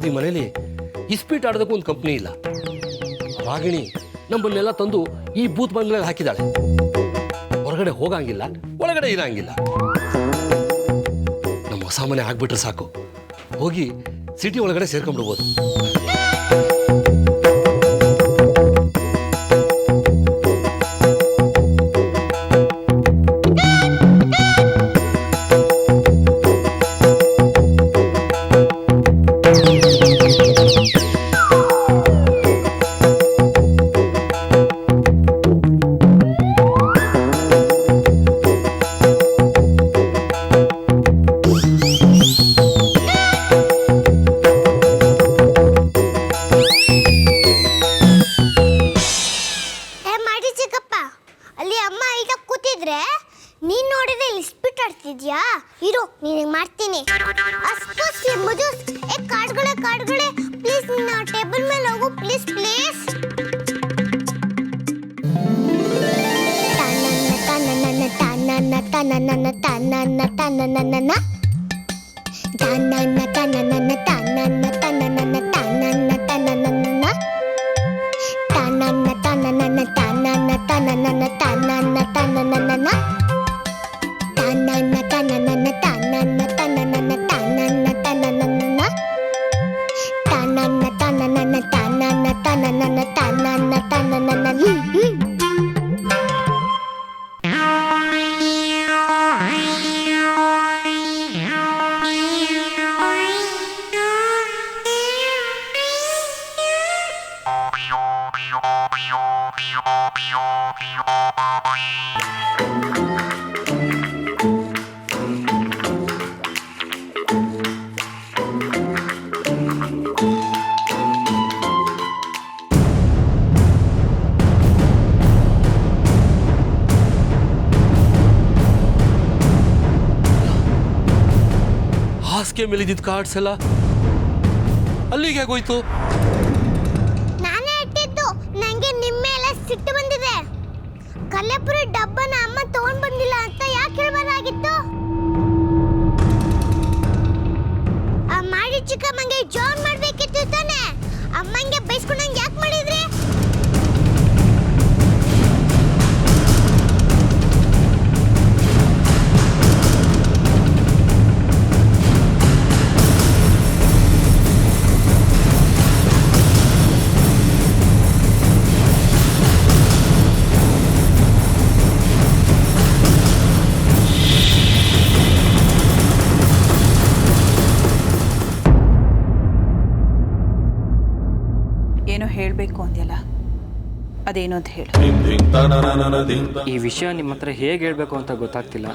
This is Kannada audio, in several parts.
ಈ ಮನೇಲಿ ಇಸ್ಪೀಟ್ ಆಡೋದಕ್ಕೂ ಒಂದು ಕಂಪ್ನಿ ಇಲ್ಲ. ರಾಗಿಣಿ ನಮ್ಮನ್ನೆಲ್ಲ ತಂದು ಈ ಬೂತ್ ಬಂಗ್ಲೆಗೆ ಹಾಕಿದಾಳೆ. ಹೊರಗಡೆ ಹೋಗಂಗಿಲ್ಲ, ಒಳಗಡೆ ಇರಂಗಿಲ್ಲ. ನಮ್ಮ ಹೊಸ ಮನೆ ಆಗ್ಬಿಟ್ರೆ ಸಾಕು, ಹೋಗಿ ಸಿಟಿ ಒಳಗಡೆ ಸೇರ್ಕೊಂಡ್ಬಿಡ್ಬೋದು. ನೀನ್ ನೋಡಿದ್ರೆ ಇಸ್ಪೀಟ್ ಆಡ್ತಿದ್ಯಾ? ಇರು ನಿನಗೆ ಮಾಡ್ತೀನಿ. ಕಾರ್ಡ್ಗಳೇ ಪ್ಲೀಸ್ ನಿನ್ನ ಟೇಬಲ್ ಮೇಲೆ ಹೋಗು ಪ್ಲೀಸ್ ಪ್ಲೀಸ್. ಹಾಸಿಗೆ ಮೇಲಿದ್ದ ಕಾರ್ಡ್ಸ್ ಎಲ್ಲ ಅಲ್ಲಿಗೆ ಆಗೋಯ್ತು. ನಾನೇ ಇಟ್ಟಿದ್ದು. ನಂಗೆ ನಿಮ್ಮ ಮೇಲೆ ಸಿಟ್ಟು ಬಂದಿದೆ. ಕಲ್ಯಾಪುರಿ ಡಬ್ಬನ ಅಮ್ಮ ತಗೊಂಡ್ ಬಂದಿಲ್ಲ ಅಂತ ಯಾಕೆ ಹೇಳ್ಬಾರ್ದಾಗಿತ್ತು? ಮಾಡಿ ಚಿಕ್ಕಮ್ಮಂಗೆ ಜಾನ್ ಮಾಡ್ಬೇಕಿತ್ತು ತಾನೆ. ಅಮ್ಮಂಗೆ ಬೈಸ್ಕೊಂಡಂಗೆ ಯಾಕೆ ಮಾಡಿದ್ರಿ? ಏನೋ ಹೇಳಬೇಕು ಅಂದ್ಯಲ್ಲ, ಅದೇನು ಅಂತ ಹೇಳು. ಈ ವಿಷಯ ನಿಮ್ಮ ಹತ್ರ ಹೇಗೆ ಹೇಳಬೇಕು ಅಂತ ಗೊತ್ತಾಗ್ತಿಲ್ಲ.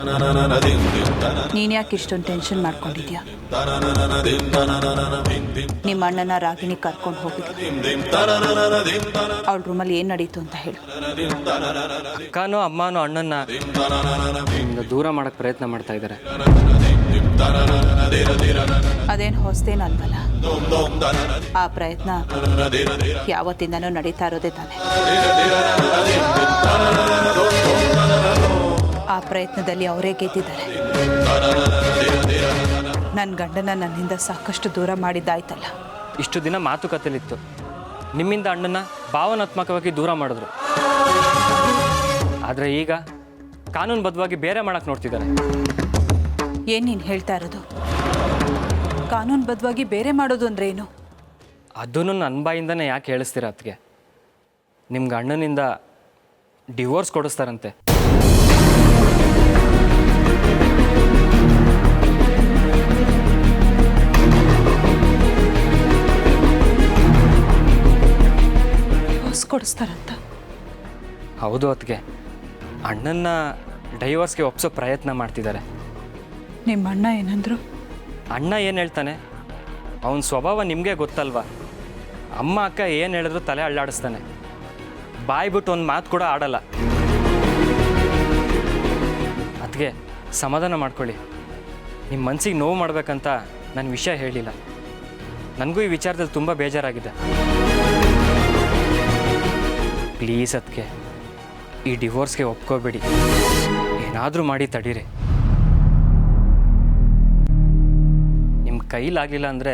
ನೀನು ಯಾಕೆ ಇಷ್ಟೊಂದು ಟೆನ್ಷನ್ ಮಾಡ್ಕೊಂಡಿದ್ಯಾ? ನಿಮ್ಮ ಅಣ್ಣನ ರಾಗಿಣಿ ಕರ್ಕೊಂಡು ಹೋಗಿದ್ಲು. ಅವಳ ರೂಮಲ್ಲಿ ಏನು ನಡೀತು ಅಂತ ಹೇಳು. ಅಕ್ಕನೋ ಅಮ್ಮನೋ ಅಣ್ಣನ್ನ ದೂರ ಮಾಡಕ್ಕೆ ಪ್ರಯತ್ನ ಮಾಡ್ತಾ ಇದ್ದಾರೆ. ಅದೇನು ಹೊಸದೇನು ಅಲ್ವಲ್ಲ. ಆ ಪ್ರಯತ್ನ ಯಾವತ್ತಿಂದನೂ ನಡೀತಾ ಇರೋದೇ ತಾನೆ. ಆ ಪ್ರಯತ್ನದಲ್ಲಿ ಅವರೇ ಗೆದ್ದಿದ್ದಾರೆ. ನನ್ನ ಗಂಡನ ನನ್ನಿಂದ ಸಾಕಷ್ಟು ದೂರ ಮಾಡಿದ್ದಾಯ್ತಲ್ಲ. ಇಷ್ಟು ದಿನ ಮಾತುಕತೆಲಿತ್ತು, ನಿಮ್ಮಿಂದ ಅಣ್ಣನ ಭಾವನಾತ್ಮಕವಾಗಿ ದೂರ ಮಾಡಿದ್ರು. ಆದರೆ ಈಗ ಕಾನೂನುಬದ್ಧವಾಗಿ ಬೇರೆ ಮಾಡಕ್ಕೆ ನೋಡ್ತಿದ್ದಾರೆ. ಏನು ನೀನು ಹೇಳ್ತಾ ಇರೋದು? ಕಾನೂನುಬದ್ಧವಾಗಿ ಬೇರೆ ಮಾಡೋದು ಅಂದ್ರೆ ಏನು? ಅದನ್ನು ನನ್ನ ಬಾಯಿಂದನೇ ಯಾಕೆ ಹೇಳಿಸ್ತೀರ ಅದಕ್ಕೆ? ನಿಮ್ಗೆ ಅಣ್ಣನಿಂದ ಡಿವೋರ್ಸ್ ಕೊಡಿಸ್ತಾರಂತೆ. ಡಿವೋರ್ಸ್ ಕೊಡಿಸ್ತಾರಂತ? ಹೌದು ಅದಕ್ಕೆ. ಅಣ್ಣನ ಡೈವರ್ಸ್ಗೆ ಒಪ್ಸೋ ಪ್ರಯತ್ನ ಮಾಡ್ತಿದ್ದಾರೆ. ನಿಮ್ಮ ಅಣ್ಣ ಏನಂದ್ರು? ಅಣ್ಣ ಏನು ಹೇಳ್ತಾನೆ, ಅವನ ಸ್ವಭಾವ ನಿಮಗೆ ಗೊತ್ತಲ್ವ. ಅಮ್ಮ ಅಕ್ಕ ಏನು ಹೇಳಿದ್ರು ತಲೆ ಅಳ್ಳಾಡಿಸ್ತಾನೆ. ಬಾಯ್ಬಿಟ್ಟು ಒಂದು ಮಾತು ಕೂಡ ಆಡಲ್ಲ. ಅದಕ್ಕೆ ಸಮಾಧಾನ ಮಾಡ್ಕೊಳ್ಳಿ. ನಿಮ್ಮ ಮನಸ್ಸಿಗೆ ನೋವು ಮಾಡಬೇಕಂತ ನನ್ನ ವಿಷಯ ಹೇಳಿಲ್ಲ. ನನಗೂ ಈ ವಿಚಾರದಲ್ಲಿ ತುಂಬ ಬೇಜಾರಾಗಿದೆ. ಪ್ಲೀಸ್ ಅದಕ್ಕೆ ಈ ಡಿವೋರ್ಸ್ಗೆ ಒಪ್ಕೋಬೇಡಿ. ಏನಾದರೂ ಮಾಡಿ ತಡೀರಿ. ನಿಮ್ಮ ಕೈಲಾಗಲಿಲ್ಲ ಅಂದರೆ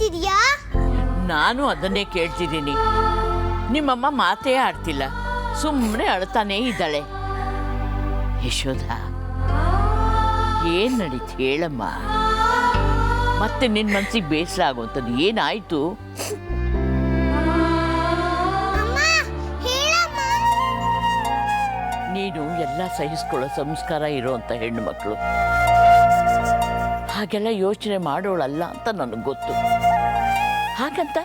ಹೇಳ್ತಿದ್ಯಾ? ನಾನು ಅದನ್ನೇ ಕೇಳ್ತಿದ್ದೀನಿ. ನಿಮ್ಮಮ್ಮ ಮಾತೇ ಆಡ್ತಿಲ್ಲ, ಸುಮ್ಮನೆ ಅಳ್ತಾನೇ ಇದ್ದಾಳೆ. ಯಶೋಧ, ಏನ್ ನಡೀತು ಹೇಳಮ್ಮ. ಮತ್ತೆ ನಿನ್ನ ಮನ್ಸಿಗೆ ಬೇಸರ ಆಗುವಂಥದ್ದು ಏನಾಯ್ತು? ನೀನು ಎಲ್ಲ ಸಹಿಸ್ಕೊಳ್ಳೋ ಸಂಸ್ಕಾರ ಇರೋವಂಥ ಹೆಣ್ಣು ಮಕ್ಕಳು, ಹಾಗೆಲ್ಲ ಯೋಚನೆ ಮಾಡೋಳಲ್ಲ ಅಂತ ನನಗೆ ಗೊತ್ತು. ಹಾಗಂತ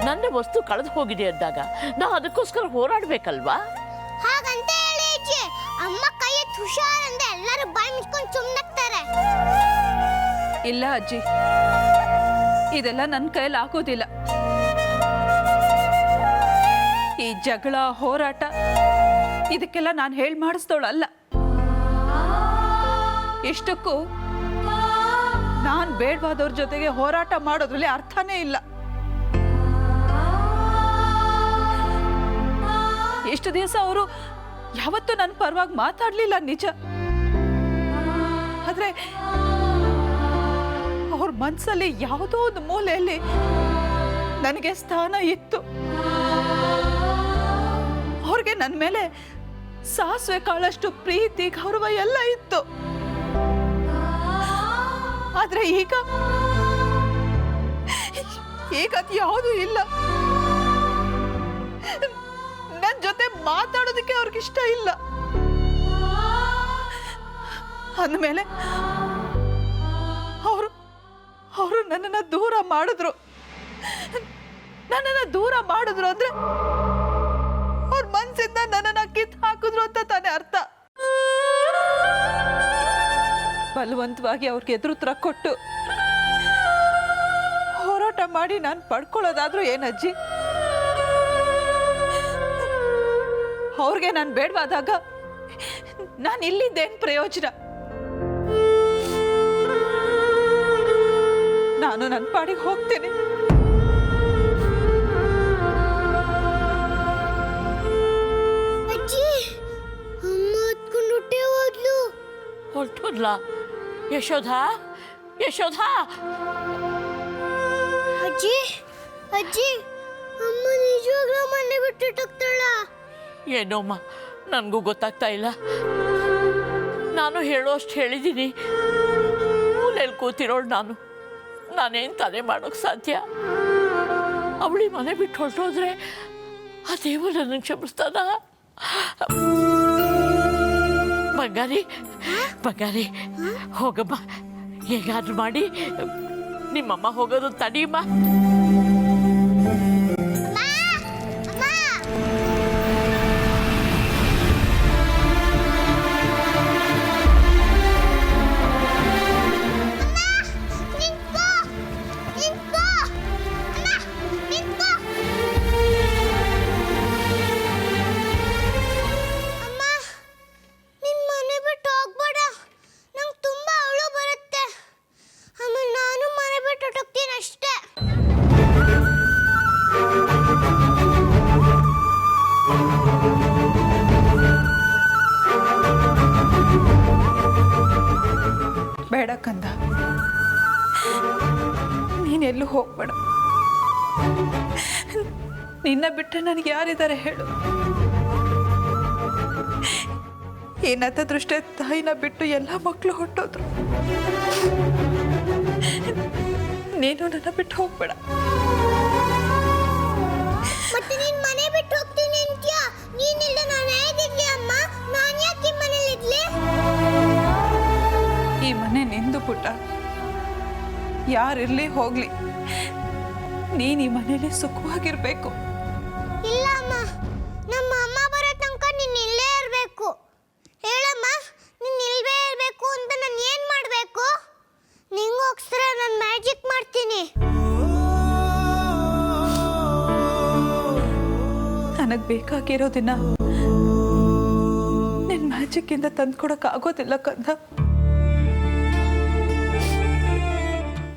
ನನ್ನ ವಸ್ತು ಕಳೆದು ಹೋಗಿದೆ ಅಂದಾಗ ನಾ ಅದಕ್ಕೋಸ್ಕರ ಹೋರಾಡ್ಬೇಕಲ್ವಾ? ಹಾಗಂತ ಹೇಳಿ ಅಜ್ಜಿ, ಅಮ್ಮ ಕೈ ಹುಷಾರ್ ಅಂದ್ರೆ ಎಲ್ಲರೂ ಬಾಯಿ ಮುಚ್ಕೊಂಡು ಸುಮ್ಮನಾಗ್ತಾರೆ. ಇಲ್ಲ ಅಜ್ಜಿ, ಇದೆಲ್ಲ ನನ್ನ ಕೈಯಲ್ಲಿ ಆಗೋದಿಲ್ಲ. ಈ ಜಗಳ ಹೋರಾಟ ಇದಕ್ಕೆಲ್ಲ ನಾನು ಹೇಳಿ ಮಾಡಿಸ್ದೋಳಲ್ಲ. ಇಷ್ಟಕ್ಕೂ ನಾನು ಬೇಡವಾದವ್ರ ಜೊತೆಗೆ ಹೋರಾಟ ಮಾಡೋದ್ರಲ್ಲಿ ಅರ್ಥನೇ ಇಲ್ಲ. ಎಷ್ಟು ದಿವಸ ಅವರು ಯಾವತ್ತೂ ನನ್ನ ಪರವಾಗಿ ಮಾತಾಡ್ಲಿಲ್ಲ, ನಿಜ. ಆದ್ರೆ ಅವ್ರ ಮನಸ್ಸಲ್ಲಿ ಯಾವುದೋ ಒಂದು ಮೂಲೆಯಲ್ಲಿ ನನಗೆ ಸ್ಥಾನ ಇತ್ತು. ಅವ್ರಿಗೆ ನನ್ನ ಮೇಲೆ ಸಾಸಿವೆ ಕಾಳಷ್ಟು ಪ್ರೀತಿ ಗೌರವ ಎಲ್ಲ ಇತ್ತು. ಆದ್ರೆ ಈಗ ಅದು ಯಾವುದೂ ಇಲ್ಲ. ನನ್ನ ಜೊತೆ ಮಾತಾಡೋದಕ್ಕೆ ಅವ್ರಿಗಿಷ್ಟ ಇಲ್ಲ. ಅಂದಮೇಲೆ ಅವರು ನನ್ನನ್ನ ದೂರ ಮಾಡಿದ್ರು ಅಂದ್ರೆ ಅವ್ರ ಮನ್ಸಿಂದ ನನ್ನನ್ನ ಕಿತ್ತು ಹಾಕಿದ್ರು ಅಂತ ತಾನೇ ಅರ್ಥ. ಬಲವಂತವಾಗಿ ಅವ್ರಿಗೆ ಎದುರುತ್ರ ಕೊಟ್ಟು ಹೋರಾಟ ಮಾಡಿ ನಾನು ಪಡ್ಕೊಳ್ಳೋದಾದ್ರೂ ಏನಜ್ಜಿ? ಅವ್ರಿಗೆ ನಾನು ಬೇಡವಾದಾಗ ನಾನು ಇಲ್ಲಿದ್ದೇನು ಪ್ರಯೋಜನ? ನಾನು ನನ್ನ ಪಾಡಿಗೆ ಹೋಗ್ತೇನೆ. ಅಜ್ಜಿ, ಅಮ್ಮ ಹತ್ಕೊಂಡು ಹೊಟ್ಟೆ ಹೋದ್ಲು. ಹೊರಟೋದ್ಲ? ಯಶೋಧ, ಯಶೋಧ! ಅಜ್ಜಿ, ಅಜ್ಜಿ, ಅಮ್ಮ ನಿಜವಾಗ್ಲೂ ಮನೆ ಬಿಟ್ಟಿಟ್ಟೋಗ್ತಾಳ? ಏನೋಮ್ಮ, ನನಗೂ ಗೊತ್ತಾಗ್ತಾ ಇಲ್ಲ. ನಾನು ಹೇಳೋಷ್ಟು ಹೇಳಿದ್ದೀನಿ. ಮೂಲೆಯಲ್ಲಿ ಕೂತಿರೋಳು ನಾನೇನು ತಾನೇ ಮಾಡೋಕ್ಕೆ ಸಾಧ್ಯ? ಅವಳಿ ಮನೆ ಬಿಟ್ಟು ಹೊರಟೋದ್ರೆ ಆ ದೇವರು ನನ್ನ ಕ್ಷಮಿಸ್ತಾನ? ಬಂಗಾರಿ ಹೋಗಮ್ಮ, ಹೇಗಾದ್ರೂ ಮಾಡಿ ನಿಮ್ಮಮ್ಮ ಹೋಗೋದು ತಡೀಮ್ಮ. ಬೇಡ ಕಂದ, ನೀನೆಲ್ಲೂ ಹೋಗ್ಬೇಡ. ನಿನ್ನ ಬಿಟ್ಟರೆ ನನಗೆ ಯಾರಿದ್ದಾರೆ ಹೇಳು? ಈ ನತದೃಷ್ಟೇ ತಾಯಿನ ಬಿಟ್ಟು ಎಲ್ಲ ಮಕ್ಕಳು ಹೊಟ್ಟೋದ್ರು. ನೀನು ನನ್ನ ಬಿಟ್ಟು ಹೋಗ್ಬೇಡ. ಮತ್ತೆ ನೀನ್ ಮನೆ ಬಿಟ್ಟು ಹೋಗ್ತೀನಿ ಅಂತ್ಯಾ? ನೀನಿಲ್ಲ ನಾನು ಹೇಗಿರ್ಲಿ ಅಮ್ಮ? ನಾನು ಯಾಕೆ ಈ ಮನೇಲಿ ಇರ್ಲಿ? ಈ ಮನೆ ನಿಂದು ಪುಟ್ಟ. ಯಾರಿರ್ಲಿ ಹೋಗ್ಲಿ, ನೀನ್ ಈ ಮನೇಲಿ ಸುಖವಾಗಿರ್ಬೇಕು. ಇಲ್ಲ ಅಮ್ಮ, ನಮ್ಮ ಅಮ್ಮ ಬರೋ ತನಕ ನೀನ್ ಇಲ್ಲೇ ಇರ್ಬೇಕು. ಹೇಳಮ್ಮ, ನೀನ್ ಇಲ್ವೇ ಇರ್ಬೇಕು ಅಂತ ನಾನು ಏನ್ ಮಾಡ್ಬೇಕು? ನಿಂಗೋಸ್ಕರ ನಾನು ಮ್ಯಾಜಿಕ್ ಮಾಡ್ತೀನಿ. ನನಗ್ ಬೇಕಾಗಿರೋದಿನ ನಿನ್ ಮ್ಯಾಜಿಕ್ ಇಂದ ತಂದ್ಕೊಡಕ್ ಆಗೋದಿಲ್ಲ ಕಂದ.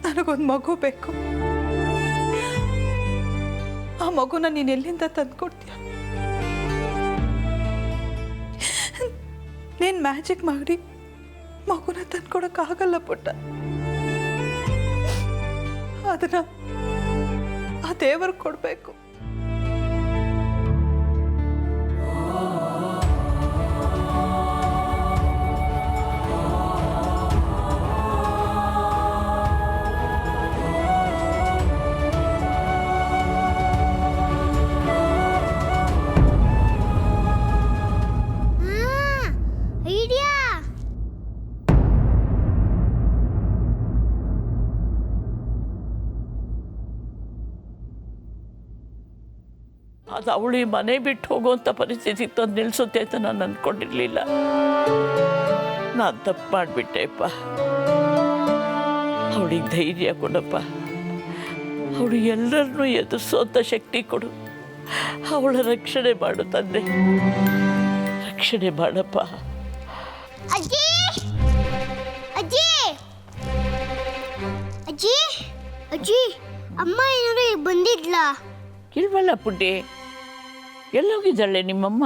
ನನಗೊಂದು ಮಗು ಬೇಕು. ಆ ಮಗುನ ನೀನ್ ಎಲ್ಲಿಂದ ತಂದ್ಕೊಡ್ತೀಯ? ನೀನ್ ಮ್ಯಾಜಿಕ್ ಮಾಡಿ ಮಗುನ ತಂದ್ಕೊಡಕ್ ಆಗಲ್ಲ ಪುಟ್ಟ. ಅದನ್ನ ಆ ದೇವರು ಕೊಡಬೇಕು. ಐಡಿಯಾ. ಅದು ಅವಳು ಈ ಮನೆ ಬಿಟ್ಟು ಹೋಗುವಂಥ ಪರಿಸ್ಥಿತಿ ತಂದು ನಿಲ್ಲಿಸುತ್ತೆ ಅಂತ ನಾನು ಅಂದ್ಕೊಂಡಿರಲಿಲ್ಲ. ನಾನು ತಪ್ಪು ಮಾಡಿಬಿಟ್ಟೆಪ್ಪ. ಅವಳಿಗೆ ಧೈರ್ಯ ಕೊಡಪ್ಪ. ಅವಳು ಎಲ್ಲರನ್ನೂ ಎದುರಿಸೋಂಥ ಶಕ್ತಿ ಕೊಡು. ಅವಳ ರಕ್ಷಣೆ ಮಾಡು ತಂದೆ, ರಕ್ಷಣೆ ಮಾಡಪ್ಪ. ಅಜ್ಜಿ ಅಜ್ಜಿ ಅಜ್ಜಿ ಅಜ್ಜಿ, ಅಮ್ಮ ಏನಾದ್ರು ಈಗ ಬಂದಿದ್ಲಾ? ಇಲ್ವಲ್ಲ ಪುಡ್ಡಿ, ಎಲ್ಲೋಗಿದ್ದಾಳೆ ನಿಮ್ಮಮ್ಮ?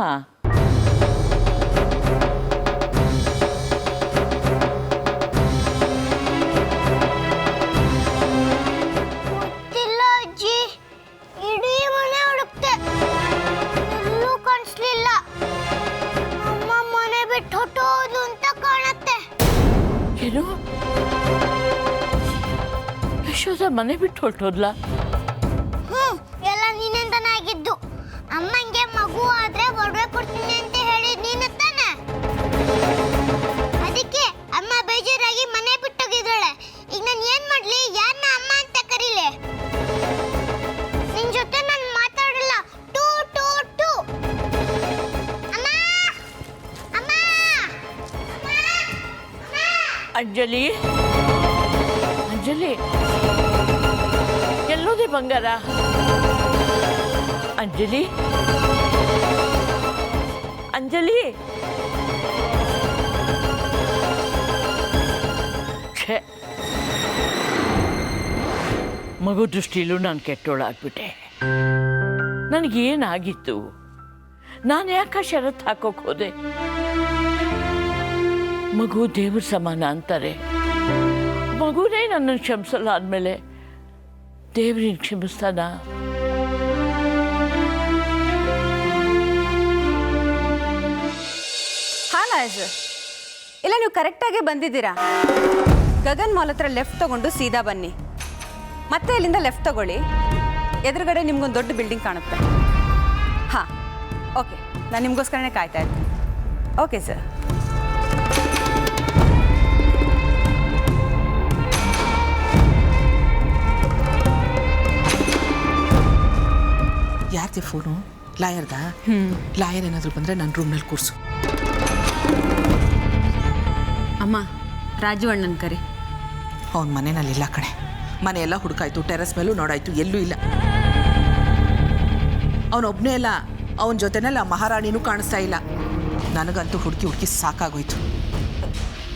ಗೊತ್ತಿಲ್ಲ ಅಜ್ಜಿ, ಇಡೀ ಮನೆ ಹುಡುಕ್ತೆ, ಎಲ್ಲೂ ಕಾಣಿಸ್ಲಿಲ್ಲ. ಅಮ್ಮ ಮನೆ ಬಿಟ್ಟು ಹೊಟ್ಟೋದು ಅಂತ ಕಾಣತ್ತೆ. ಏನು, ಯಶೋಧ ಮನೆ ಬಿಟ್ಟು ಹೊರಟೋದ್ಲಾ? ಎಲ್ಲ ನೀನಿಂದನೇ ಆಗಿದ್ದು. ಅಮ್ಮಂಗೆ ಮಗು ಆದ್ರೆ ಒಡವೆ ಕೊಡ್ತೀನಿ ಅಂತ ಹೇಳಿ ನೀನು ತಾನೆ. ಅದಕ್ಕೆ ಅಮ್ಮ ಬೇಜಾರಾಗಿ ಮನೆ ಬಿಟ್ಟೋಗಿದ್ದಾಳೆ. ಈಗ ನಾನು ಏನ್ ಮಾಡ್ಲಿ? ಯಾರನ್ನ ಅಮ್ಮ ಅಂತ ಕರೀಲಿ? ನಿನ್ ಜೊತೆ ನಾನು ಮಾತಾಡಲ್ಲ. Two two two. ಅಮ್ಮ ಅಮ್ಮ ಅಮ್ಮ. ಅಂಜಲಿ, ಅಂಜಲಿ, ಎಲ್ಲೋದೆ ಬಂಗಾರ? ಅಂಜಲಿ, ಅಂಜಲಿ, ಛೇ, ಮಗು ದೃಷ್ಟಿಲೂ ನಾನು ಕೆಟ್ಟೋಳಾಗ್ಬಿಟ್ಟೆ. ನನಗೇನಾಗಿತ್ತು? ನಾನು ಯಾಕೆ ಷರತ್ತು ಹಾಕೋಕೆ ಹೋದೆ? ಮಗು ದೇವ್ರ ಸಮಾನ ಅಂತಾರೆ. ಮಗುನೇ ನನ್ನನ್ನು ಕ್ಷಮಿಸಲ್ಲ ಅಂದಮೇಲೆ ದೇವ್ರನ್ನ ಕ್ಷಮಿಸ್ತಾನ? ಹಾಂ ಸರ್, ಇಲ್ಲ ನೀವು ಕರೆಕ್ಟಾಗಿ ಬಂದಿದ್ದೀರಾ. ಗಗನ್ ಮಾಲ್ ಹತ್ರ ಲೆಫ್ಟ್ ತಗೊಂಡು ಸೀದಾ ಬನ್ನಿ. ಮತ್ತೆ ಇಲ್ಲಿಂದ ಲೆಫ್ಟ್ ತಗೊಳ್ಳಿ. ಎದುರುಗಡೆ ನಿಮ್ಗೊಂದು ದೊಡ್ಡ ಬಿಲ್ಡಿಂಗ್ ಕಾಣುತ್ತೆ. ಹಾಂ, ಓಕೆ, ನಾನು ನಿಮಗೋಸ್ಕರನೇ ಕಾಯ್ತಾ ಇದ್ದೀನಿ. Okay sir. ಯಾರ್ದೆ ಫೋನು? ಲಾಯರ್ದ? ಲಾಯರ್ ಏನಾದರೂ ಬಂದರೆ ನನ್ನ ರೂಮ್ನಲ್ಲಿ ಕೂರಿಸು. ಅಮ್ಮ, ರಾಜು ಅಣ್ಣನ ಕರಿ. ಅವನ ಮನೆಯಲ್ಲಿಲ್ಲ ಕಣೆ. ಮನೆಯೆಲ್ಲ ಹುಡುಕಾಯ್ತು, ಟೆರೆಸ್ ಮೇಲೂ ನೋಡಾಯ್ತು, ಎಲ್ಲೂ ಇಲ್ಲ. ಅವನೊಬ್ಬನೇ ಅಲ್ಲ, ಅವನ ಜೊತೆನೆಲ್ಲ ಮಹಾರಾಣಿನೂ ಕಾಣಿಸ್ತಾ ಇಲ್ಲ. ನನಗಂತೂ ಹುಡುಕಿ ಹುಡುಕಿ ಸಾಕಾಗೋಯ್ತು.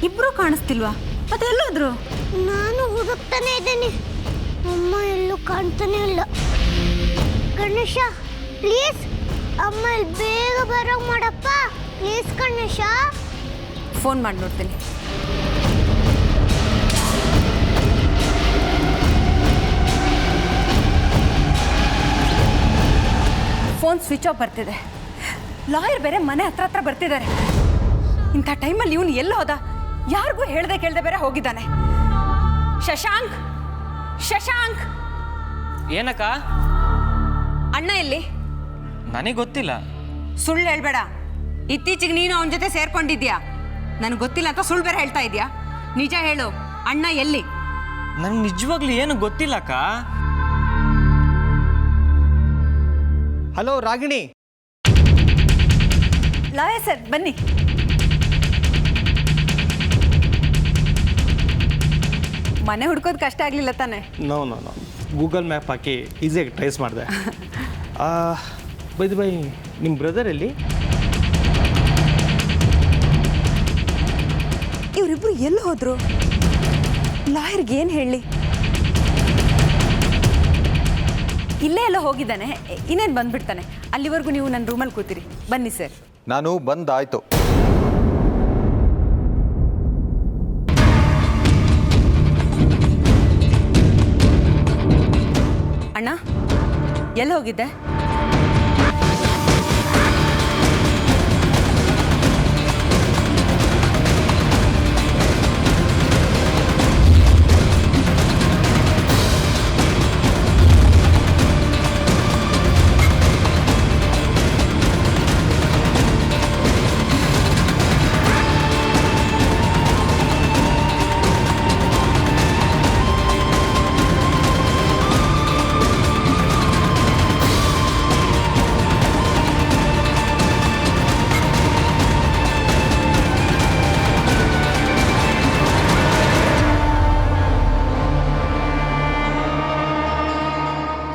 ಇಬ್ಬರೂ ಕಾಣಿಸ್ತಿಲ್ವಾ? ಮತ್ತೆ ಎಲ್ಲೋದ್ರು? ನಾನು ಹುಡುಕ್ತಾನೆ ಇದ್ದೇನೆ, ಅಮ್ಮ ಎಲ್ಲೂ ಕಾಣ್ತಾನೆ ಇಲ್ಲ. ಗಣೇಶ ಪ್ಲೀಸ್ ಅಮ್ಮ ಇಲ್ಲಿ ಬೇಗ ಬರೋಂಗ್ ಮಾಡಪ್ಪ ಪ್ಲೀಸ್ ಗಣೇಶ. ಫೋನ್ ಮಾಡಿ ನೋಡ್ತೀನಿ. ಫೋನ್ ಸ್ವಿಚ್ ಆಫ್ ಬರ್ತಿದೆ. ಲಾಯರ್ ಬೇರೆ ಮನೆ ಹತ್ರ ಬರ್ತಿದ್ದಾರೆ. ಇಂಥ ಟೈಮಲ್ಲಿ ಇವನು ಎಲ್ಲ ಹೋದ? ಯಾರಿಗೂ ಹೇಳ್ದೆ ಕೇಳ್ದೆ ಬೇರೆ ಹೋಗಿದ್ದಾನೆ. ಶಶಾಂಕ್, ಶಶಾಂಕ್, ಏನಕ್ಕ? ಅಣ್ಣ ಎಲ್ಲಿ? ನನಗೆ ಗೊತ್ತಿಲ್ಲ. ಸುಳ್ಳು ಹೇಳ್ಬೇಡ. ಇತ್ತೀಚೆಗೆ ನೀನು ಅವನ ಜೊತೆ ಸೇರ್ಕೊಂಡಿದ್ಯಾ. ನನಗೆ ಗೊತ್ತಿಲ್ಲ ಅಂತ ಸುಳ್ಳು ಬೇರೆ ಹೇಳ್ತಾ ಇದೆಯಾ? ನಿಜ ಹೇಳು, ಅಣ್ಣ ಎಲ್ಲಿ? ನನಗೆ ನಿಜವಾಗ್ಲೂ ಏನು ಗೊತ್ತಿಲ್ಲಕ್ಕ. ಹಲೋ ರಾಗಿಣಿ. ಲಾಯರ್ ಸರ್ ಬನ್ನಿ. ಮನೆ ಹುಡ್ಕೋದು ಕಷ್ಟ ಆಗಲಿಲ್ಲ ತಾನೆ? No no no, Google map ಹಾಕಿ ಈಸಿಯಾಗಿ ಟ್ರೇಸ್ ಮಾಡಿದೆ. ಬೈ ನಿಮ್ಮ ಬ್ರದರ್ ಎಲ್ಲಿ? ಇವರಿಬ್ರು ಎಲ್ಲಿ ಹೋದ್ರು? ಲಾಯರ್ಗೆ ಏನು ಹೇಳಿ? ಇಲ್ಲೇ ಎಲ್ಲ ಹೋಗಿದ್ದಾನೆ, ಇನ್ನೇನು ಬಂದ್ಬಿಡ್ತಾನೆ. ಅಲ್ಲಿವರೆಗೂ ನೀವು ನನ್ನ ರೂಮಲ್ಲಿ ಕೂತಿರಿ. ಬನ್ನಿ ಸರ್. ನಾನು ಬಂದಾಯ್ತು. ಅಣ್ಣ ಎಲ್ಲಿ ಹೋಗಿದ್ದೆ?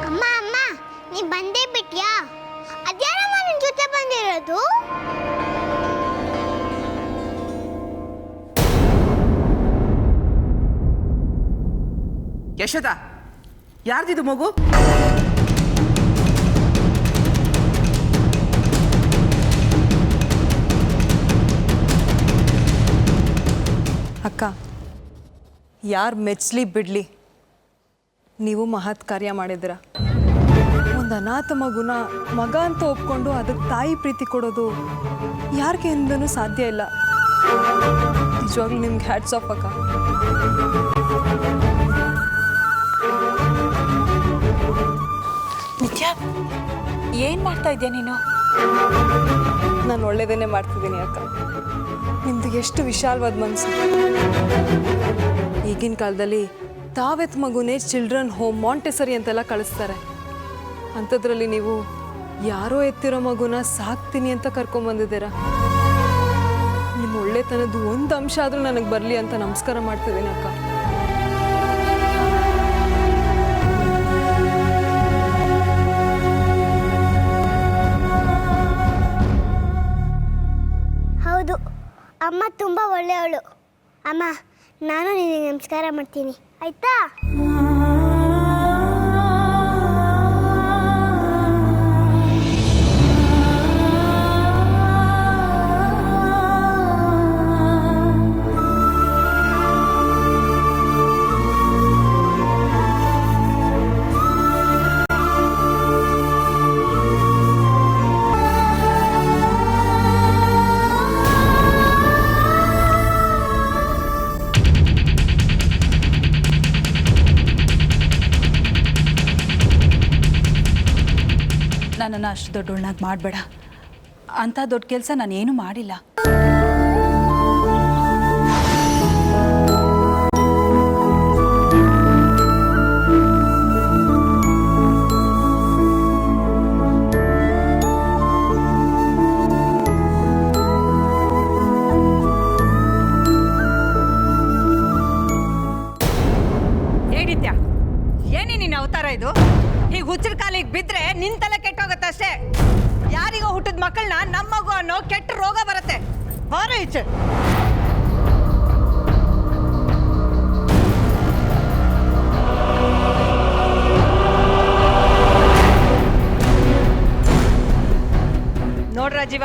ಅಮ್ಮ ಅಮ್ಮ ನೀ ಬಂದೇ ಬಿಟ್ಯಾ? ಅದ್ಯಾರಮ್ಮ ನಿನ್ ಜೊತೆ ಬಂದಿರೋದು? ಯಶೋದ, ಯಾರ್ದಿದು ಮಗು? ಅಕ್ಕ, ಯಾರು ಮೆಚ್ಚಲಿ ಬಿಡಲಿ, ನೀವು ಮಹತ್ ಕಾರ್ಯ ಮಾಡಿದ್ದೀರ. ಒಂದು ಅನಾಥ ಮಗುನ ಮಗ ಅಂತ ಒಪ್ಕೊಂಡು ಅದಕ್ಕೆ ತಾಯಿ ಪ್ರೀತಿ ಕೊಡೋದು ಯಾರಿಗೆಂದೂ ಸಾಧ್ಯ ಇಲ್ಲ. ನಿಜವಾಗ್ಲೂ ನಿಮ್ಗೆ ಹ್ಯಾಟ್ಸ್ ಆಫ್ ಅಕ್ಕ. ನಿತ್ಯ, ಏನು ಮಾಡ್ತಾ ಇದೆಯಾ ನೀನು? ನಾನು ಒಳ್ಳೇದನ್ನೇ ಮಾಡ್ತಿದ್ದೀನಿ ಅಕ್ಕ. ನಿಮ್ದು ಎಷ್ಟು ವಿಶಾಲವಾದ ಮನಸ್ಸು. ಈಗಿನ ಕಾಲದಲ್ಲಿ ತಾವೆತ್ ಮಗುನೇ ಚಿಲ್ಡ್ರನ್ ಹೋಮ್, ಮಾಂಟೆಸರಿ ಅಂತೆಲ್ಲ ಕಳಿಸ್ತಾರೆ. ಅಂಥದ್ರಲ್ಲಿ ನೀವು ಯಾರೋ ಎತ್ತಿರೋ ಮಗುನ ಸಾಕ್ತೀನಿ ಅಂತ ಕರ್ಕೊಂಬಂದಿದ್ದೀರಾ. ನಿಮ್ಮ ಒಳ್ಳೆತನದ್ದು ಒಂದು ಅಂಶ ಆದರೂ ನನಗೆ ಬರಲಿ ಅಂತ ನಮಸ್ಕಾರ ಮಾಡ್ತಿದ್ದೀನಿ ಅಕ್ಕ. ಹೌದು, ಅಮ್ಮ ತುಂಬ ಒಳ್ಳೆಯವಳು. ಅಮ್ಮ, ನಾನು ನಿನಗೆ ನಮಸ್ಕಾರ ಮಾಡ್ತೀನಿ, ಆಯ್ತಾ? ನನ್ನನ್ನು ಅಷ್ಟು ದೊಡ್ಡೋಳನ್ನಾಗಿ ಮಾಡಬೇಡ. ಅಂಥ ದೊಡ್ಡ ಕೆಲಸ ನಾನೇನು ಮಾಡಿಲ್ಲ. ಹೇಳಿದ್ಯಾ? ಏನೇ ನಿನ್ನ ಅವತಾರ ಇದು? ಹೀಗೆ ಹುಚ್ಚರ ಕಾಲಿಗೆ ಬಿದ್ದರೆ ನಿನ್ನ ತಲೆ ಕೆಟ್ಟೋಗತ್ತಷ್ಟೇ. ಯಾರಿಗೋ ಹುಟ್ಟಿದ ಮಕ್ಕಳನ್ನ ನಮ್ಮ ಮಗು ಅನ್ನೋ ಕೆಟ್ಟ ರೋಗ ಬರುತ್ತೆ. ಬಾರ ಈಚೆ. ನೋಡ್ರ ಜೀವ,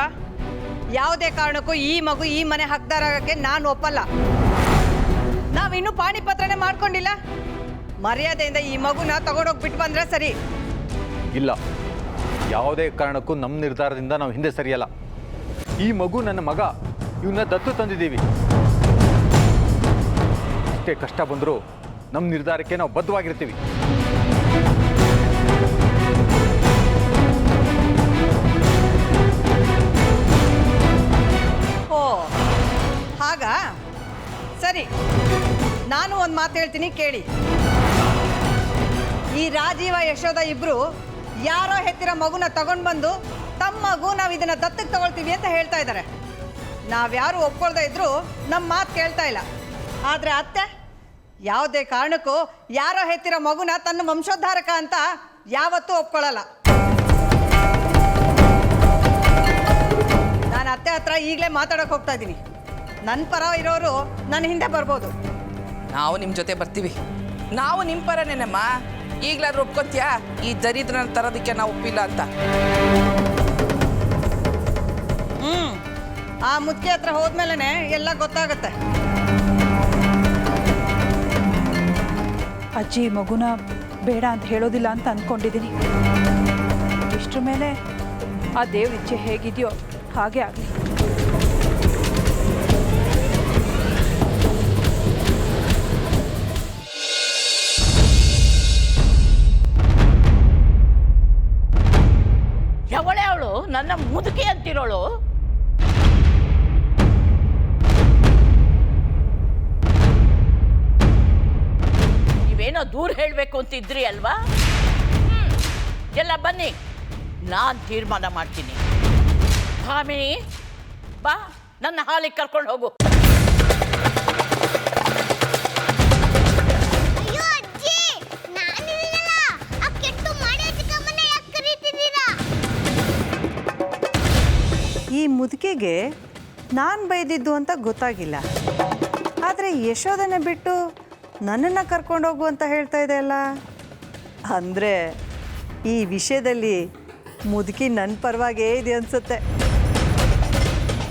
ಯಾವುದೇ ಕಾರಣಕ್ಕೂ ಈ ಮಗು ಈ ಮನೆ ಹಕ್ದಾರಾಗಕ್ಕೆ ನಾನು ಒಪ್ಪಲ್ಲ. ನಾವಿನ್ನೂ ಪಾಣಿಪತ್ರನೇ ಮಾಡ್ಕೊಂಡಿಲ್ಲ. ಮರ್ಯಾದೆಯಿಂದ ಈ ಮಗುನ ತಗೊಂಡೋಗಿ ಬಿಟ್ಟು ಬಂದ್ರೆ ಸರಿ. ಇಲ್ಲ, ಯಾವುದೇ ಕಾರಣಕ್ಕೂ ನಮ್ಮ ನಿರ್ಧಾರದಿಂದ ನಾವು ಹಿಂದೆ ಸರಿಯಲ್ಲ. ಈ ಮಗು ನನ್ನ ಮಗ, ಇವನ್ನ ದತ್ತು ತಂದಿದ್ದೀವಿ. ಎಷ್ಟೇ ಕಷ್ಟ ಬಂದರೂ ನಮ್ಮ ನಿರ್ಧಾರಕ್ಕೆ ನಾವು ಬದ್ಧವಾಗಿರ್ತೀವಿ. ಓ ಹಾಗಾ? ಸರಿ, ನಾನು ಒಂದು ಮಾತು ಹೇಳ್ತೀನಿ ಕೇಳಿ. ಈ ರಾಜೀವ ಯಶೋಧ ಇಬ್ರು ಯಾರೋ ಹೆತ್ತಿರೋ ಮಗುನ ತಗೊಂಡು ಬಂದು ತಮ್ಮ ಮಗು ನಾವು ಇದನ್ನ ದತ್ತಕ್ಕೆ ತಗೊಳ್ತೀವಿ ಅಂತ ಹೇಳ್ತಾ ಇದ್ದಾರೆ. ನಾವ್ಯಾರು ಒಪ್ಕೊಳ್ದೇ ಇದ್ರು ನಮ್ಮ ಮಾತು ಕೇಳ್ತಾ ಇಲ್ಲ. ಆದರೆ ಅತ್ತೆ ಯಾವುದೇ ಕಾರಣಕ್ಕೂ ಯಾರೋ ಹೆತ್ತಿರೋ ಮಗುನ ತನ್ನ ವಂಶೋದ್ಧಾರಕ ಅಂತ ಯಾವತ್ತೂ ಒಪ್ಕೊಳ್ಳಲ್ಲ. ನಾನು ಅತ್ತೆ ಹತ್ರ ಈಗಲೇ ಮಾತಾಡೋಕೆ ಹೋಗ್ತಾ ಇದ್ದೀನಿ. ನನ್ನ ಪರ ಇರೋರು ನನ್ನ ಹಿಂದೆ ಬರ್ಬೋದು. ನಾವು ನಿಮ್ಮ ಜೊತೆ ಬರ್ತೀವಿ. ನಾವು ನಿಮ್ಮ ಪರನೇನಮ್ಮ. ಈಗಲಾದ್ರೂ ಒಪ್ಕೊತ್ಯಾ ಈ ದರಿದ್ರನ ತರೋದಕ್ಕೆ ನಾವು ಒಪ್ಪಿಲ್ಲ ಅಂತ? ಆ ಮುದ್ಕೆ ಹತ್ರ ಹೋದ್ಮೇಲೆ ಎಲ್ಲ ಗೊತ್ತಾಗುತ್ತೆ. ಅಜ್ಜಿ, ಮಗುನ ಬೇಡ ಅಂತ ಹೇಳೋದಿಲ್ಲ ಅಂತ ಅಂದ್ಕೊಂಡಿದ್ದೀನಿ. ಇಷ್ಟ್ರ ಮೇಲೆ ಆ ದೇವ್ರ ಇಚ್ಛೆ ಹೇಗಿದೆಯೋ ಹಾಗೆ ಆಗಲಿ. ಯಾವಳೆ ಅವಳು ನನ್ನ ಮುದುಕಿ ಅಂತಿರೋಳು? ನೀವೇನೋ ದೂರ ಹೇಳಬೇಕು ಅಂತಿದ್ರಿ ಅಲ್ವಾ? ಎಲ್ಲ ಬನ್ನಿ, ನಾನು ತೀರ್ಮಾನ ಮಾಡ್ತೀನಿ. ಭಾಮಿನಿ, ಬಾ, ನನ್ನ ಹಾಲಿಗೆ ಕರ್ಕೊಂಡು ಹೋಗು. ಅಯ್ಯೋ ಅಜ್ಜಿ, ನಾನಿದ್ದೀನಲ್ಲ, ಆ ಕೆಟ್ಟು ಮಾಡಿ ಚಿಕ್ಕಮ್ಮನ ಯಾಕೆ ಕರೀತಿದ್ದೀರಾ? ಈ ಮುದುಕಿಗೆ ನಾನು ಬೈದಿದ್ದು ಅಂತ ಗೊತ್ತಾಗಿಲ್ಲ, ಆದರೆ ಯಶೋದನ ಬಿಟ್ಟು ನನ್ನನ್ನು ಕರ್ಕೊಂಡೋಗು ಅಂತ ಹೇಳ್ತಾ ಇದೆ ಅಲ್ಲ. ಅಂದರೆ ಈ ವಿಷಯದಲ್ಲಿ ಮುದುಕಿ ನನ್ನ ಪರವಾಗೇ ಇದೆ ಅನಿಸುತ್ತೆ.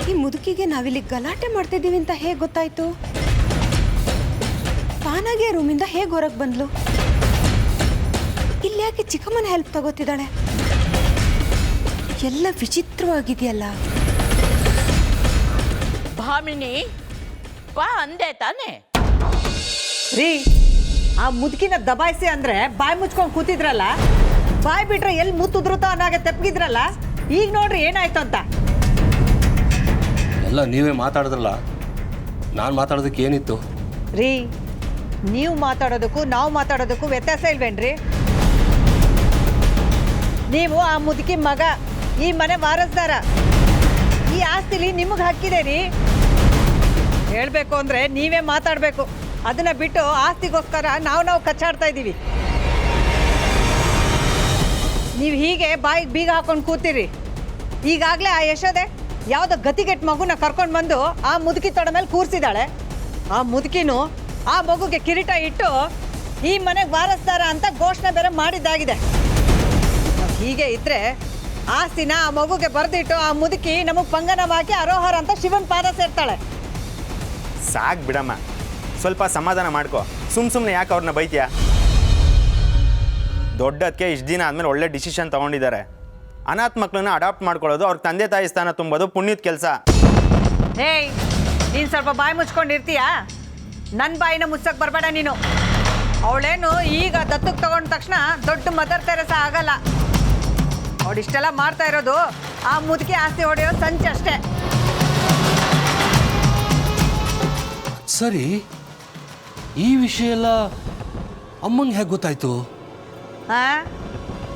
ಈ ಮುದುಕಿಗೆ ನಾವಿಲ್ಲಿ ಗಲಾಟೆ ಮಾಡ್ತಿದ್ದೀವಿ ಅಂತ ಹೇಗೆ ಗೊತ್ತಾಯ್ತು? ತಾನಾಗೆ ರೂಮಿಂದ ಹೇಗೆ ಹೊರಗೆ ಬಂದ್ಲು? ಇಲ್ಲಿ ಯಾಕೆ ಚಿಕ್ಕಮ್ಮನ ಹೆಲ್ಪ್ ತಗೋತಿದ್ದಾಳೆ? ಎಲ್ಲ ವಿಚಿತ್ರವಾಗಿದೆಯಲ್ಲ. ಭಾಮಿನಿ, ಬಾ ಅಂದೆ ತಾನೆ? ರೀ, ಆ ಮುದುಕಿನ ದಬಾಯಿಸಿ ಅಂದರೆ ಬಾಯಿ ಮುಚ್ಕೊಂಡು ಕೂತಿದ್ರಲ್ಲ, ಬಾಯಿ ಬಿಟ್ರೆ ಎಲ್ಲಿ ಮುತ್ತುದ್ರುತ್ತೋ ಅನ್ನೋಗೆ ತೆಪ್ಪಗಿದ್ರಲ್ಲ, ಈಗ ನೋಡ್ರಿ ಏನಾಯ್ತು ಅಂತ. ಎಲ್ಲ ನೀವೇ ಮಾತಾಡಿದ್ರಲ್ಲ, ನಾನು ಮಾತಾಡೋದಕ್ಕೆ ಏನಿತ್ತು? ರೀ, ನೀವು ಮಾತಾಡೋದಕ್ಕೂ ನಾವು ಮಾತಾಡೋದಕ್ಕೂ ವ್ಯತ್ಯಾಸ ಇಲ್ವೇನ್ರಿ? ನೀವು ಆ ಮುದುಕಿ ಮಗ, ಈ ಮನೆ ವಾರಸ್ದಾರ, ಈ ಆಸ್ತಿಲಿ ನಿಮಗೆ ಹಕ್ಕಿದೆ ರೀ. ಹೇಳಬೇಕು ಅಂದರೆ ನೀವೇ ಮಾತಾಡಬೇಕು. ಅದನ್ನ ಬಿಟ್ಟು ಆಸ್ತಿಗೋಸ್ಕರ ನಾವು ಕಚ್ಚಾಡ್ತಾ ಇದ್ದೀವಿ. ನೀವು ಹೀಗೆ ಬಾಯಿಗೆ ಬೀಗ ಹಾಕೊಂಡು ಕೂತೀರಿ. ಈಗಾಗಲೇ ಆ ಯಶೋದೆ ಯಾವುದೋ ಗತಿಗೆಟ್ಟ ಮಗುನ ಕರ್ಕೊಂಡು ಬಂದು ಆ ಮುದುಕಿ ತೊಡ ಮೇಲೆ ಕೂರಿಸಿದಾಳೆ. ಆ ಮುದುಕಿನೂ ಆ ಮಗುಗೆ ಕಿರೀಟ ಇಟ್ಟು ಈ ಮನೆಗೆ ವಾರಸ್ದಾರ ಅಂತ ಘೋಷಣೆ ಬೇರೆ ಮಾಡಿದ್ದಾಗಿದೆ. ಹೀಗೆ ಇದ್ರೆ ಆಸ್ತಿನ ಆ ಮಗುಗೆ ಬರೆದಿಟ್ಟು ಆ ಮುದುಕಿ ನಮಗೆ ಪಂಗನವಾಗಿ ಅರೋಹರ ಅಂತ ಶಿವನ್ ಪಾದ ಸೇರ್ತಾಳೆ. ಸಾಕು ಬಿಡಮ್ಮ, ಸ್ವಲ್ಪ ಸಮಾಧಾನ ಮಾಡ್ಕೊ. ಸುಮ್ಮನೆ ಯಾಕೆ ಅವ್ರನ್ನ ಬೈತೀಯ? ದೊಡ್ಡದಕ್ಕೆ ಇಷ್ಟು ದಿನ ಆದಮೇಲೆ ಒಳ್ಳೆ ಡಿಸಿಷನ್ ತೊಗೊಂಡಿದ್ದಾರೆ. ಅನಾಥ ಮಕ್ಕಳನ್ನ ಅಡಾಪ್ಟ್ ಮಾಡ್ಕೊಳ್ಳೋದು ಅವ್ರ ತಂದೆ ತಾಯಿ ಸ್ಥಾನ ತುಂಬೋದು ಪುಣ್ಯದ ಕೆಲಸ. ಏಯ್, ನೀನು ಸ್ವಲ್ಪ ಬಾಯಿ ಮುಚ್ಕೊಂಡಿರ್ತೀಯಾ? ನನ್ನ ಬಾಯಿನ ಮುಚ್ಚಕ್ಕೆ ಬರಬೇಡ ನೀನು. ಅವಳೇನು ಈಗ ದತ್ತಕ್ಕೆ ತಗೊಂಡ ತಕ್ಷಣ ದೊಡ್ಡ ಮದರ್ ತೆರೆಸ ಆಗಲ್ಲ. ಅವಳಿಷ್ಟೆಲ್ಲ ಮಾಡ್ತಾ ಇರೋದು ಆ ಮುದುಕಿ ಆಸ್ತಿ ಹೊಡೆಯೋ ಸಂಚು ಅಷ್ಟೇ. ಸರಿ, ಈ ವಿಷಯ ಎಲ್ಲ ಅಮ್ಮಂಗೆ ಹೇಗೆ ಗೊತ್ತಾಯ್ತು?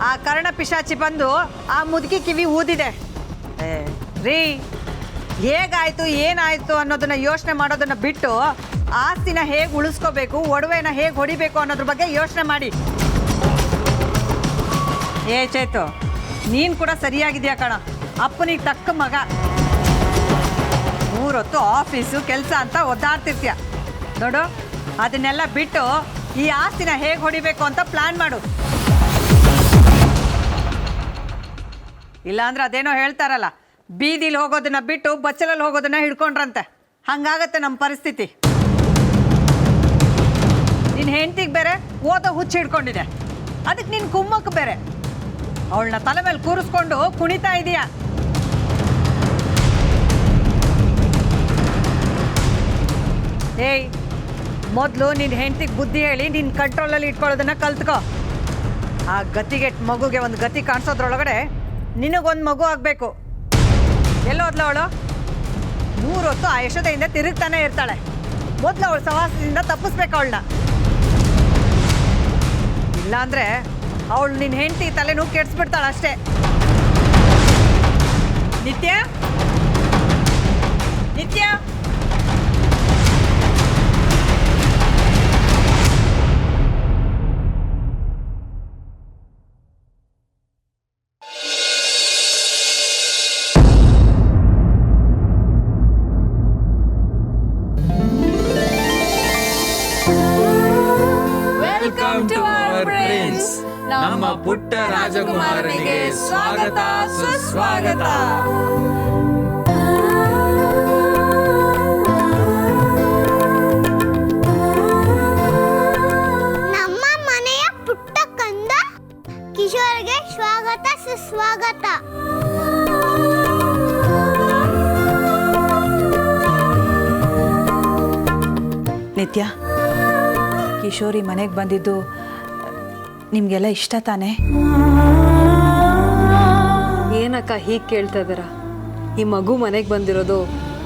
ಆ ಕರ್ಣ ಪಿಶಾಚಿ ಬಂದು ಆ ಮುದುಕಿ ಕಿವಿ ಊದಿದೆ. ರೀ, ಹೇಗಾಯ್ತು ಏನಾಯ್ತು ಅನ್ನೋದನ್ನ ಯೋಚನೆ ಮಾಡೋದನ್ನ ಬಿಟ್ಟು ಆಸ್ತಿನ ಹೇಗೆ ಉಳಿಸ್ಕೋಬೇಕು, ಒಡವೆನ ಹೇಗೆ ಹೊಡಿಬೇಕು ಅನ್ನೋದ್ರ ಬಗ್ಗೆ ಯೋಚನೆ ಮಾಡಿ. ಚೇತು, ನೀನು ಕೂಡ ಸರಿಯಾಗಿದೆಯಾ ಕಣ. ಅಪ್ಪನಿಗೆ ತಕ್ಕ ಮಗ. 3 ಹೊತ್ತು ಆಫೀಸು ಕೆಲಸ ಅಂತ ಒದ್ದಾಡ್ತಿರ್ತೀಯ ನೋಡು. ಅದನ್ನೆಲ್ಲ ಬಿಟ್ಟು ಈ ಆಸ್ತಿನ ಹೇಗೆ ಹೊಡಿಬೇಕು ಅಂತ ಪ್ಲಾನ್ ಮಾಡು. ಇಲ್ಲಾಂದ್ರೆ ಅದೇನೋ ಹೇಳ್ತಾರಲ್ಲ, ಬೀದಿಲಿ ಹೋಗೋದನ್ನ ಬಿಟ್ಟು ಬಚ್ಚಲಲ್ಲಿ ಹೋಗೋದನ್ನ ಹಿಡ್ಕೊಂಡ್ರಂತೆ. ಹಂಗಾಗತ್ತೆ ನಮ್ಮ ಪರಿಸ್ಥಿತಿ. ನಿನ್ನ ಹೆಂಡತಿಗೆ ಬೇರೆ ಓದೋ ಹುಚ್ಚು ಹಿಡ್ಕೊಂಡಿದೆ, ಅದಕ್ಕೆ ನಿನ್ನ ಕುಮ್ಮಕ್ಕೆ ಬೇರೆ. ಅವಳನ್ನ ತಲೆ ಮೇಲೆ ಕೂರಿಸ್ಕೊಂಡು ಕುಣಿತಾ ಇದೀಯ. ಏಯ್, ಮೊದಲು ನಿನ್ನ ಹೆಂಡತಿಗೆ ಬುದ್ಧಿ ಹೇಳಿ ನಿನ್ನ ಕಂಟ್ರೋಲಲ್ಲಿ ಇಟ್ಕೊಳ್ಳೋದನ್ನ ಕಲ್ತ್ಕೋ. ಆ ಗತಿಗೆಟ್ ಮಗುಗೆ ಒಂದು ಗತಿ ಕಾಣಿಸೋದ್ರೊಳಗಡೆ ನಿನಗೊಂದು ಮಗು ಆಗಬೇಕು. ಎಲ್ಲೋದ್ಲ ಅವಳು? 3 ಹೊತ್ತು ಆ ಯಶೋದೆಯಿಂದ ತಿರುಗ್ತಾನೆ ಇರ್ತಾಳೆ. ಮೊದಲು ಅವಳು ಸವಾಸದಿಂದ ತಪ್ಪಿಸ್ಬೇಕು ಅವಳನ್ನ. ಇಲ್ಲಾಂದ್ರೆ ಅವಳು ನಿನ್ನ ಹೆಂಡತಿ ತಲೆನೂ ಕೆಡಿಸ್ಬಿಡ್ತಾಳೆ ಅಷ್ಟೇ. ನಿತ್ಯ, ನಿತ್ಯ, ನಮ್ಮ ಪುಟ್ಟ ರಾಜಕುಮಾರನಿಗೆ ಸ್ವಾಗತ ಸುಸ್ವಾಗತ. ನಮ್ಮ ಮನೆಯ ಪುಟ್ಟ ಕಿಶೋರ್ಗೆ ಸ್ವಾಗತ ಸುಸ್ವಾಗತ. ನಿತ್ಯ, ಕಿಶೋರಿ ಮನೆಗೆ ಬಂದಿದ್ದು ನಿಮಗೆಲ್ಲ ಇಷ್ಟ ತಾನೇ? ಏನಕ್ಕ ಹೀಗೆ ಕೇಳ್ತಾ ಇದ್ದೀರಾ? ಈ ಮಗು ಮನೆಗೆ ಬಂದಿರೋದು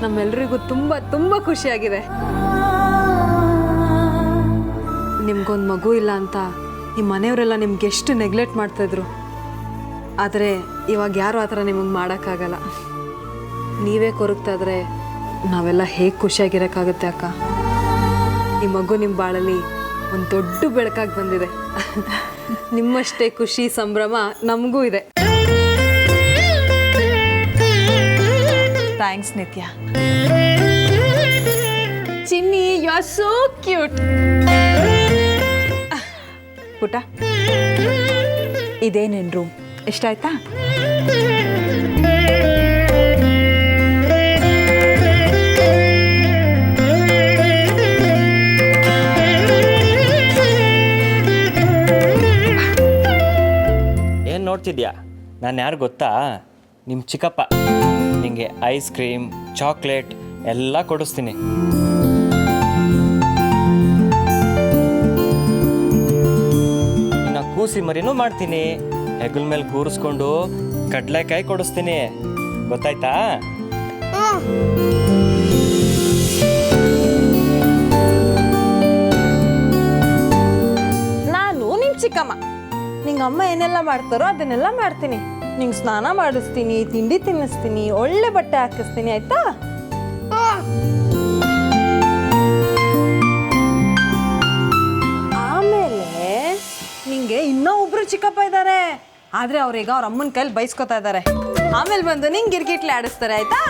ನಮ್ಮೆಲ್ರಿಗೂ ತುಂಬ ತುಂಬ ಖುಷಿಯಾಗಿದೆ. ನಿಮ್ಗೊಂದು ಮಗು ಇಲ್ಲ ಅಂತ ಈ ಮನೆಯವರೆಲ್ಲ ನಿಮ್ಗೆ ಎಷ್ಟು ನೆಗ್ಲೆಕ್ಟ್ ಮಾಡ್ತಾಯಿದ್ರು. ಆದರೆ ಇವಾಗ ಯಾರು ಆ ಥರ ನಿಮಗೆ ಮಾಡೋಕ್ಕಾಗಲ್ಲ. ನೀವೇ ಕೊರಗ್ತಾ ಇದ್ರೆ ನಾವೆಲ್ಲ ಹೇಗೆ ಖುಷಿಯಾಗಿರೋಕ್ಕಾಗುತ್ತೆ ಅಕ್ಕ? ಈ ಮಗು ನಿಮ್ಮ ಬಾಳಲ್ಲಿ ಒಂದು ದೊಡ್ಡ ಬೆಳಕಾಗಿ ಬಂದಿದೆ. ನಿಮ್ಮಷ್ಟೇ ಖುಷಿ ಸಂಭ್ರಮ ನಮಗೂ ಇದೆ. ಥ್ಯಾಂಕ್ಸ್ ನಿತ್ಯ. ಚಿನ್ನಿ, ಯು ಆರ್ ಸೋ ಕ್ಯೂಟ್. ಪುಟ, ಇದೇ ನಿನ್ನ ರೂಮ್. ಇಷ್ಟ ಆಯ್ತಾ? ಏನು ನೋಡ್ತಿದ್ಯಾ? ನಾನು ಯಾರು ಗೊತ್ತಾ? ನಿಮ್ಮ ಚಿಕ್ಕಪ್ಪ. ನಿಮಗೆ ಐಸ್ ಕ್ರೀಮ್, ಚಾಕ್ಲೇಟ್ ಎಲ್ಲ ಕೊಡಿಸ್ತೀನಿ. ಇನ್ನು ಕೂಸಿ ಮರಿನೂ ಮಾಡ್ತೀನಿ. ಹೆಗಲ ಮೇಲೆ ಕೂರಿಸ್ಕೊಂಡು ಕಡಲೆಕಾಯಿ ಕೊಡಿಸ್ತೀನಿ. ಗೊತ್ತಾಯ್ತಾ? ನಾನು ನಿಮ್ಮ ಚಿಕ್ಕಮ್ಮ. ನಿಂಗೆ ಅಮ್ಮ ಏನೆಲ್ಲ ಮಾಡ್ತಾರೋ ಅದನ್ನೆಲ್ಲ ಮಾಡ್ತೀನಿ. ನಿಂಗೆ ಸ್ನಾನ ಮಾಡಿಸ್ತೀನಿ, ತಿಂಡಿ ತಿನ್ನಿಸ್ತೀನಿ, ಒಳ್ಳೆ ಬಟ್ಟೆ ಹಾಕಿಸ್ತೀನಿ. ಆಯ್ತಾ? ಆಮೇಲೆ ನಿಂಗೆ ಇನ್ನೂ ಒಬ್ರು ಚಿಕ್ಕಪ್ಪ ಇದ್ದಾರೆ. ಆದರೆ ಅವ್ರೀಗ ಅವ್ರ ಅಮ್ಮನ ಕೈಲಿ ಬೈಸ್ಕೊತಾ ಇದ್ದಾರೆ. ಆಮೇಲೆ ಬಂದು ನಿಂಗೆ ಗಿರ್ಗಿಟ್ಲೆ ಆಡಿಸ್ತಾರೆ. ಆಯ್ತಾ?